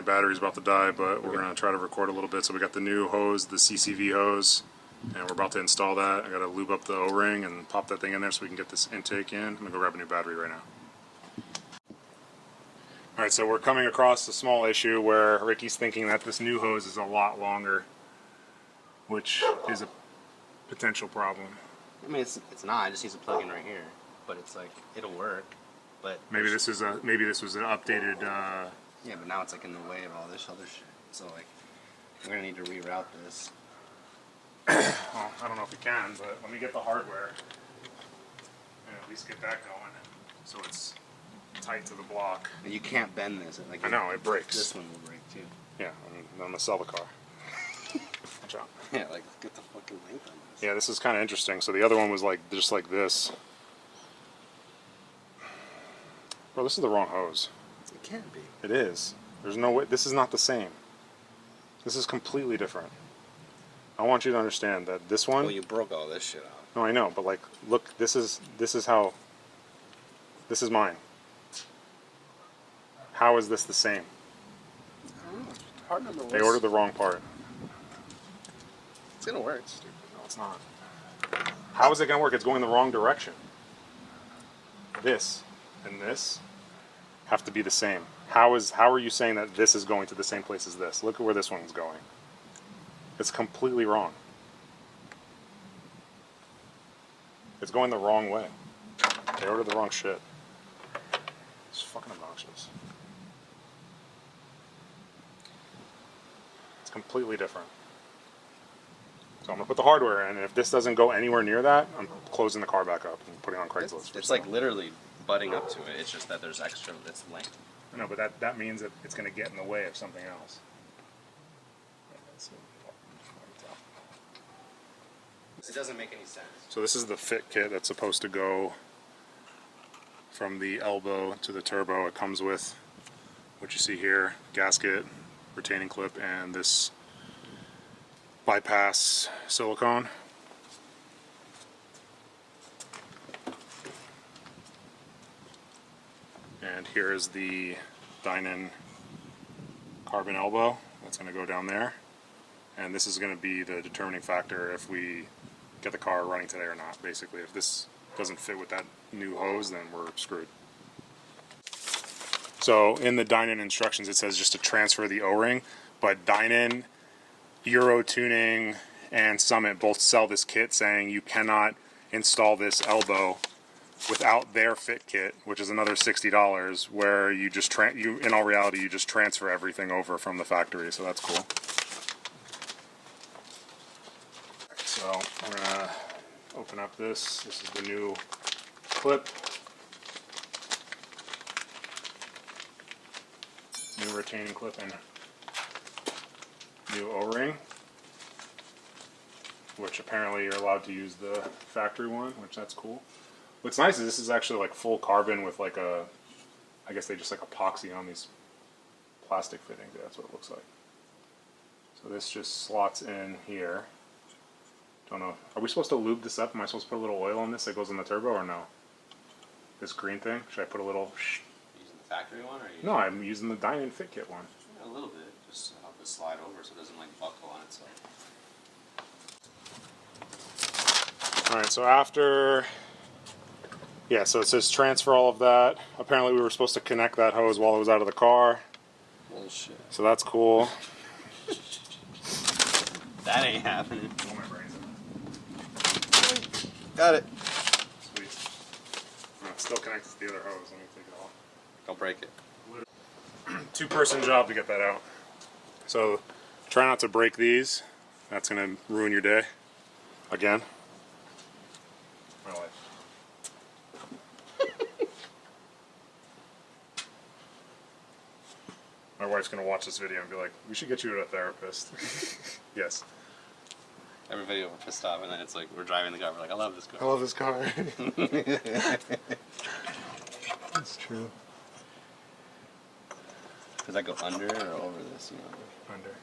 battery's about to die, but we're gonna try to record a little bit. So we got the new hose, the CCV hose, and we're about to install that. I gotta lube up the O-ring and pop that thing in there so we can get this intake in. I'm gonna go grab a new battery right now. Alright, so we're coming across a small issue where Ricky's thinking that this new hose is a lot longer, which is a potential problem. I mean, it's not. It just needs to plug in right here, but it's like it'll work. But maybe this was an updated. Yeah, but now it's like in the way of all this other shit. So like, we're gonna need to reroute this. Well, I don't know if we can, but let me get the hardware and at least get that going, so it's tight to the block. And you can't bend this. Like, I know, it breaks. This one will break too. Yeah, I'm gonna sell the car. Watch out. Yeah, like get the fucking length on this. Yeah, this is kind of interesting. So the other one was like just like this. Bro, this is the wrong hose. It can't be. It is. There's no way. This is not the same. This is completely different. I want you to understand that this one. Well, you broke all this shit out. No, I know, but like, look, this is how. This is mine. How is this the same? I don't know. Part number was... They ordered the wrong part. It's gonna work. It's stupid. No, it's not. How is it gonna work? It's going the wrong direction. This and this have to be the same. How are you saying that this is going to the same place as this? Look at where this one's going. It's completely wrong. It's going the wrong way. They ordered the wrong shit. It's fucking obnoxious. It's completely different. So I'm gonna put the hardware in, and if this doesn't go anywhere near that, I'm closing the car back up and putting it on Craigslist. It's like literally butting up to it. It's just that there's extra. It's length. I know, but that means that it's gonna get in the way of something else. It doesn't make any sense. So this is the fit kit that's supposed to go from the elbow to the turbo. It comes with what you see here: gasket, retaining clip, and this bypass silicone. And here is the Dinan carbon elbow that's going to go down there. And this is going to be the determining factor if we get the car running today or not. Basically, if this doesn't fit with that new hose, then we're screwed. So in the Dinan instructions, it says just to transfer the O-ring, but Dinan, Euro Tuning, and Summit both sell this kit saying you cannot install this elbow without their fit kit, which is another $60, where you just in all reality you just transfer everything over from the factory. So that's cool. So I'm gonna open up this. This is the new clip, new retaining clip, and new O-ring, which apparently you're allowed to use the factory one, which that's cool. What's nice is this is actually like full carbon with like a, I guess they just like epoxy on these plastic fittings. Yeah, that's what it looks like. So this just slots in here. Don't know. Are we supposed to lube this up? Am I supposed to put a little oil on this that goes in the turbo or no? This green thing? Should I put a little? Using the factory one, or no? I'm using the Dinan Fit Kit one. Yeah, a little bit, just to help it slide over so it doesn't like buckle on itself. All right. So after. Yeah, so it says transfer all of that. Apparently we were supposed to connect that hose while it was out of the car. Bullshit. So that's cool. That ain't happening. Oh, my brain's in. Got it. Sweet. It's still connected to the other hose. Let me take it off. Don't break it. Two-person job to get that out. So try not to break these. That's going to ruin your day. Again. My life. My wife's going to watch this video and be like, we should get you to a therapist. Yes. Everybody over pissed off, and then it's like, we're driving the car, we're like, I love this car. I love this car. That's true. Does that go under or over this? You know? Under.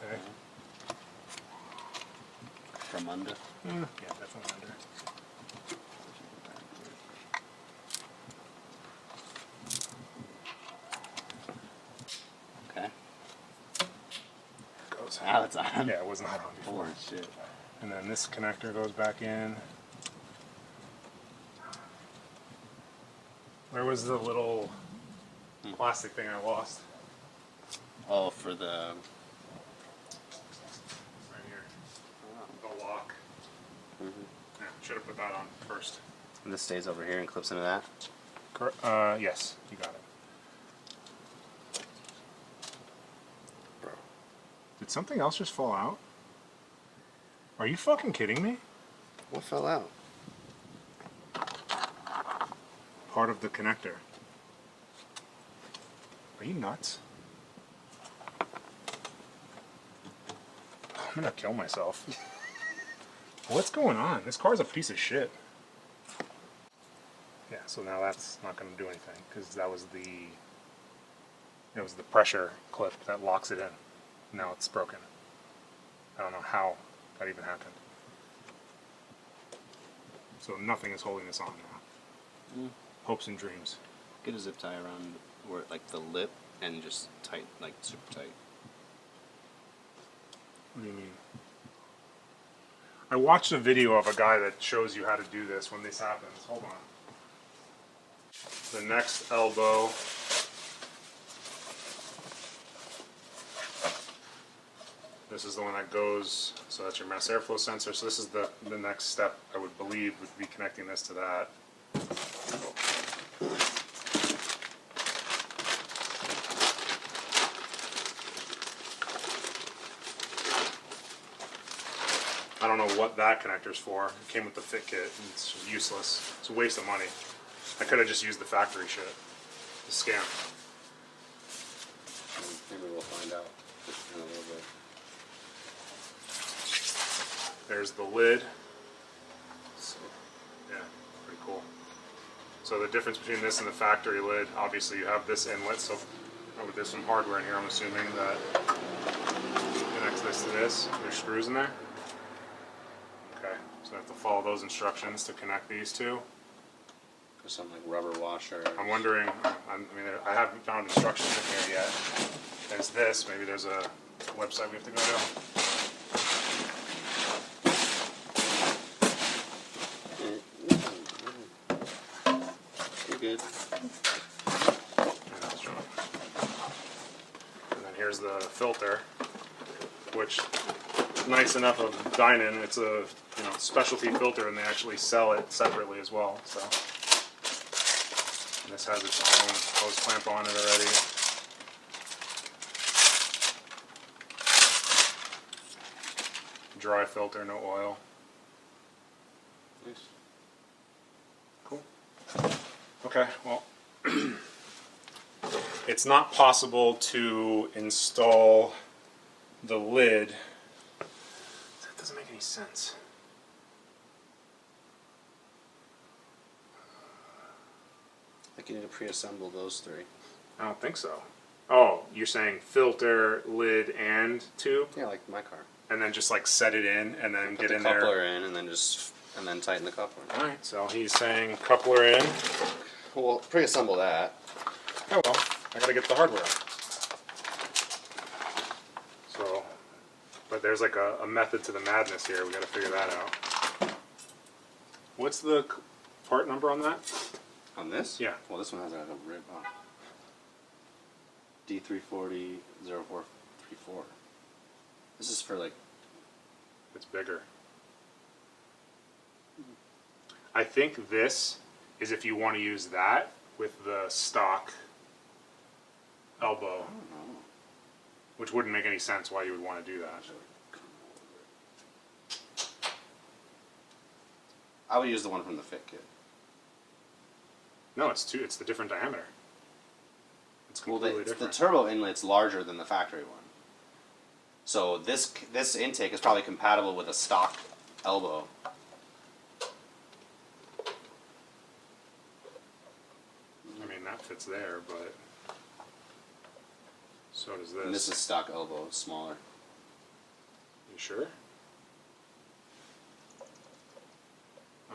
Okay. From under? Yeah, definitely under. Now it's on. Yeah, it was not on before. Holy shit. And then this connector goes back in. Where was the little plastic thing I lost? Oh, for the... Right here. The lock. Yeah, should have put that on first. And this stays over here and clips into that? Yes, you got it. Bro. Did something else just fall out? Are you fucking kidding me? What fell out? Part of the connector. Are you nuts? I'm gonna kill myself. What's going on? This car's a piece of shit. Yeah, so now that's not gonna do anything because that was the pressure clip that locks it in. Now it's broken. I don't know how that even happened. So nothing is holding this on now. Hopes and dreams. Get a zip tie around where, like, the lip and just tight, like, super tight. What do you mean? I watched a video of a guy that shows you how to do this when this happens. Hold on. The next elbow. This is the one that goes, so that's your mass airflow sensor. So this is the next step, I would believe, would be connecting this to that. I don't know what that connector's for. It came with the fit kit, and it's useless. It's a waste of money. I could have just used the factory shit. The scam. Maybe we'll find out in a little bit. There's the lid. So, yeah, pretty cool. So the difference between this and the factory lid, obviously you have this inlet, so there's some hardware in here, I'm assuming, that connects this to this. There's screws in there. Okay, so I have to follow those instructions to connect these two. There's some, like, rubber washer. I'm wondering, I haven't found instructions in here yet. There's this, maybe there's a website we have to go to. You're good. Yeah, that's right. And then here's the filter, which is nice enough of Dinan. It's a specialty filter, and they actually sell it separately as well. So and this has its own hose clamp on it already. Dry filter, no oil. Nice. Cool. Okay, well, it's not possible to install the lid. That doesn't make any sense. I think you need to pre-assemble those three. I don't think so. Oh, you're saying filter, lid, and tube? Yeah, like my car. And then just like set it in and then Put get the in there? coupler in and then tighten the coupler. Alright, so he's saying coupler in. Well, pre-assemble that. Oh well, I gotta get the hardware. So, but there's like a method to the madness here. We gotta figure that out. What's the part number on that? On this? Yeah. Well, this one has like a rib on. D340-0434. This is for, like... It's bigger. I think this is if you want to use that with the stock elbow, I don't know. which wouldn't make any sense why you would want to do that. I would use the one from the fit kit. No, it's the different diameter. It's completely The different. turbo inlet's larger than the factory one. So this intake is probably compatible with a stock elbow. I mean, that fits there, but so does this. And this is stock elbow, smaller. You sure?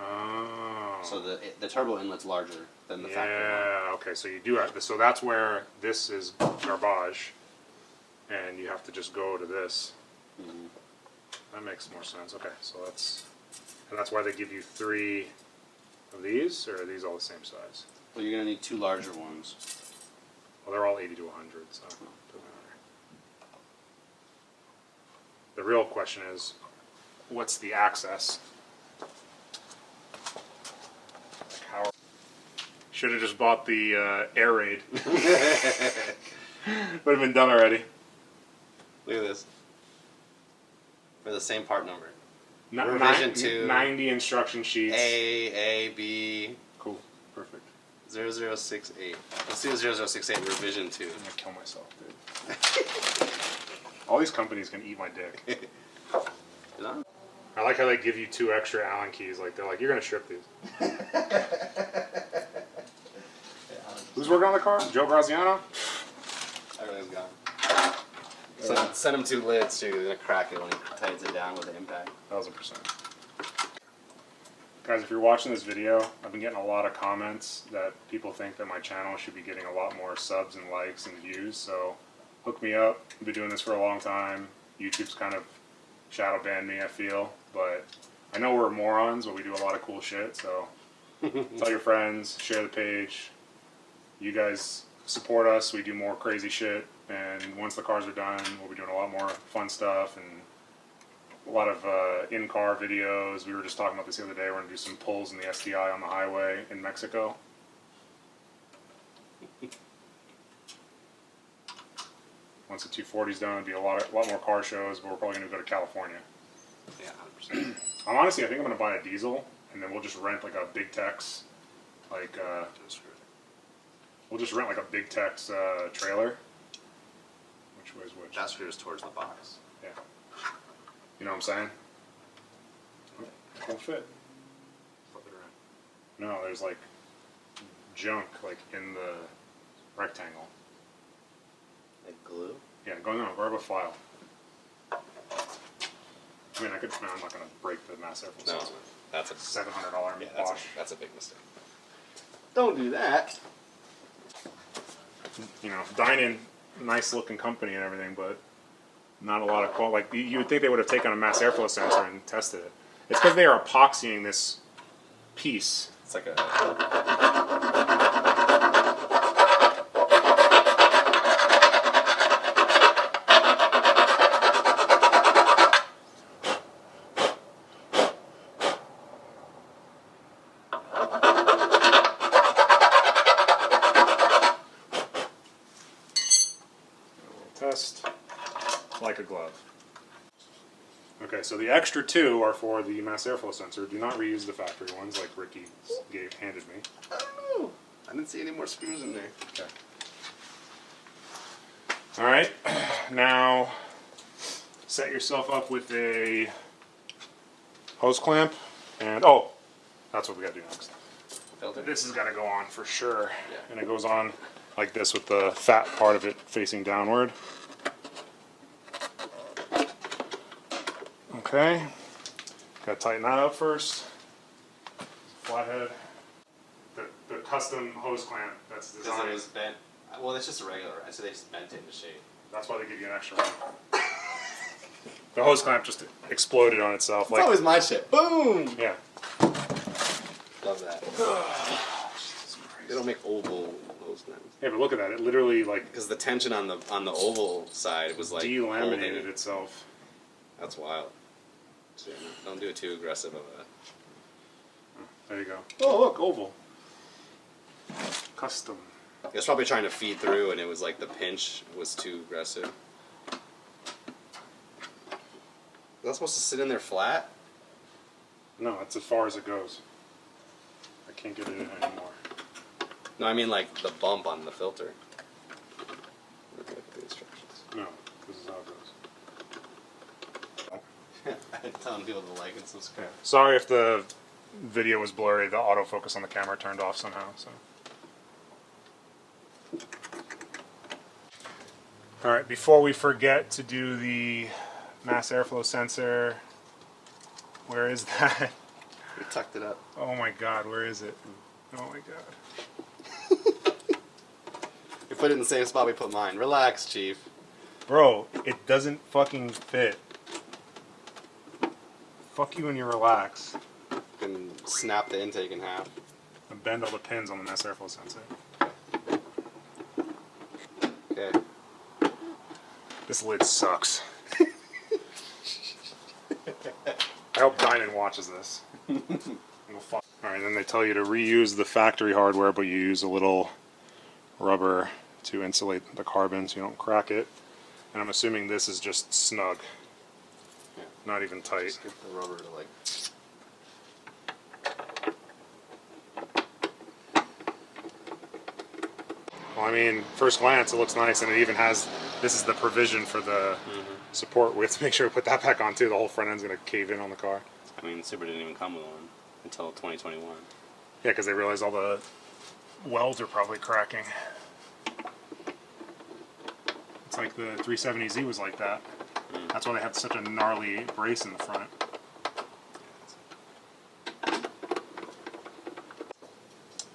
Oh. So the turbo inlet's larger than the factory one. Yeah, okay, so you do have this. So that's where this is garbage, and you have to just go to this. That makes more sense. Okay, so that's why they give you 3 of these, or are these all the same size? Well, you're gonna need 2 larger ones. Well, they're all 80 to 100, so it doesn't matter. The real question is, what's the access? Like how? Should have just bought the air raid. Would have been done already. Look at this. For the same part number. Revision 2. 90 instruction sheets. A, B. Cool. Perfect. 0068. Let's do 0068 revision 2. I'm gonna kill myself, dude. All these companies can eat my dick. Is that? I like how they give you 2 extra Allen keys. Like they're like, you're gonna strip these. Who's working on the car? Joe Graziano? Everything's gone. Send him 2 lids too. They're gonna crack it when he tightens it down with the impact. 1000%. Guys, if you're watching this video, I've been getting a lot of comments that people think that my channel should be getting a lot more subs and likes and views, so hook me up. I've been doing this for a long time. YouTube's kind of shadow banned me, I feel, but I know we're morons, but we do a lot of cool shit, so tell your friends, share the page. You guys support us, we do more crazy shit, and once the cars are done, we'll be doing a lot more fun stuff and a lot of in-car videos. We were just talking about this the other day. We're going to do some pulls in the STI on the highway in Mexico. Once the 240's done, it'll be a lot more car shows, but we're probably going to go to California. Yeah, 100%. I think I'm going to buy a diesel, and then we'll just rent like a Big Tex, we'll just rent like a Big Tex trailer. Which way is which? That screws towards the box. Yeah. You know what I'm saying? It won't fit. Flip it around. No, there's like junk like in the rectangle. Like glue? Yeah, grab a file. I mean, I'm not gonna break the mass airflow No, sensor. that's a $700 yeah, wash. that's a big mistake. Don't do that. You know, Dinan, nice looking company and everything, but not a lot of quality. Like you would think they would have taken a mass airflow sensor and tested it. It's because they are epoxying this piece. It's like a Test like a glove. Okay, so the extra 2 are for the mass airflow sensor. Do not reuse the factory ones like Ricky handed me. I don't know. I didn't see any more screws in there. Okay. All right. Now, set yourself up with a hose clamp, and that's what we got to do next. Filter? This has got to go on for sure, Yeah. and it goes on like this with the fat part of it facing downward. Okay. Got to tighten that up first. Flathead. The custom hose clamp that's Because designed. it was bent. Well, it's just a regular. I said they just bent it into shape. That's why they give you an extra one. The hose clamp just exploded on itself. It's Like, always my shit. Boom! yeah. Love that. They don't make oval hose clamps. Yeah, but look at that. It literally like Because the tension on the oval side was like delaminated holding. itself. That's wild. So, yeah, don't do it too aggressive of a. There you go. Oh, look, oval. Custom. It was probably trying to feed through, and it was like the pinch was too aggressive. Is that supposed to sit in there flat? No, that's as far as it goes. I can't get it in anymore. No, I mean like the bump on the filter. Look at the instructions. No, this is how it goes. I'm telling people to like and subscribe. Yeah. Sorry if the video was blurry. The autofocus on the camera turned off somehow. So. All right, before we forget to do the mass airflow sensor, where is that? We tucked it up. Oh my God, where is it? Oh my God. We put it in the same spot we put mine. Relax, Chief. Bro, it doesn't fucking fit. fuck you and you relax. And snap the intake in half. And bend all the pins on the mass airflow sensor. Okay. This lid sucks. I hope Dinan watches this. Alright, then they tell you to reuse the factory hardware, but you use a little rubber to insulate the carbon so you don't crack it. And I'm assuming this is just snug. Yeah. Not even tight. Just get the rubber to like. Well, I mean, first glance it looks nice, and it even has, this is the provision for the support. We have to make sure we put that back on too. The whole front end's going to cave in on the car. I mean, Super didn't even come with one until 2021. Yeah, because they realized all the welds are probably cracking. It's like the 370Z was like that. That's why they have such a gnarly brace in the front.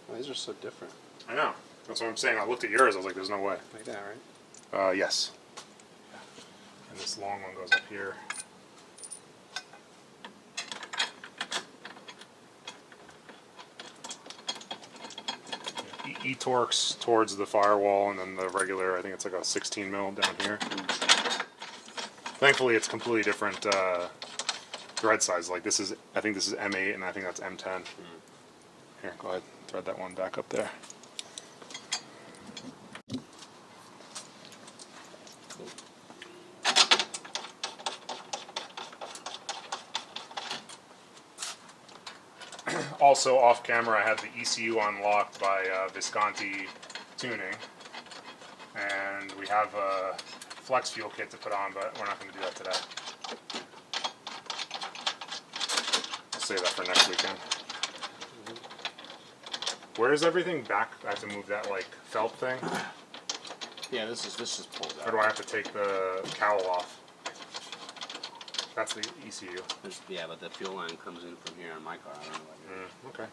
Oh, these are so different. I know. That's what I'm saying. I looked at yours. I was like, "There's no way." Like that, right? Yes. And this long one goes up here. E-Torx towards the firewall, and then the regular, I think it's like a 16 mil down here. Thankfully, it's completely different thread size. Like this is, I think this is M8, and I think that's M10. Here, go ahead, thread that one back up there. Also, off camera, I had the ECU unlocked by Visconti Tuning, and we have a flex fuel kit to put on, but we're not going to do that today. I'll save that for next weekend. Where is everything back? I have to move that like felt thing, Yeah, this is pulled or out. do I have to take the cowl off? That's the ECU. Yeah, but the fuel line comes in from here on my car. I don't know what it is. Okay.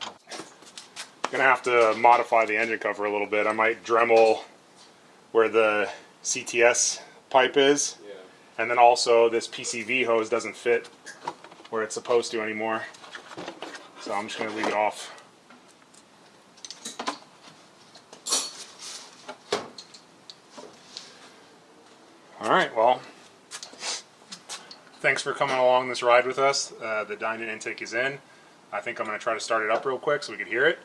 Gonna have to modify the engine cover a little bit. I might Dremel where the CTS pipe is, Yeah. and then also this PCV hose doesn't fit where it's supposed to anymore. So I'm just gonna leave it off. All right. Well. Thanks for coming along this ride with us. The Dinan intake is in. I think I'm going to try to start it up real quick so we can hear it.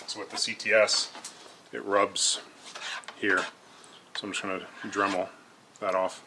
So with the CTS, it rubs here. So I'm just going to Dremel that off.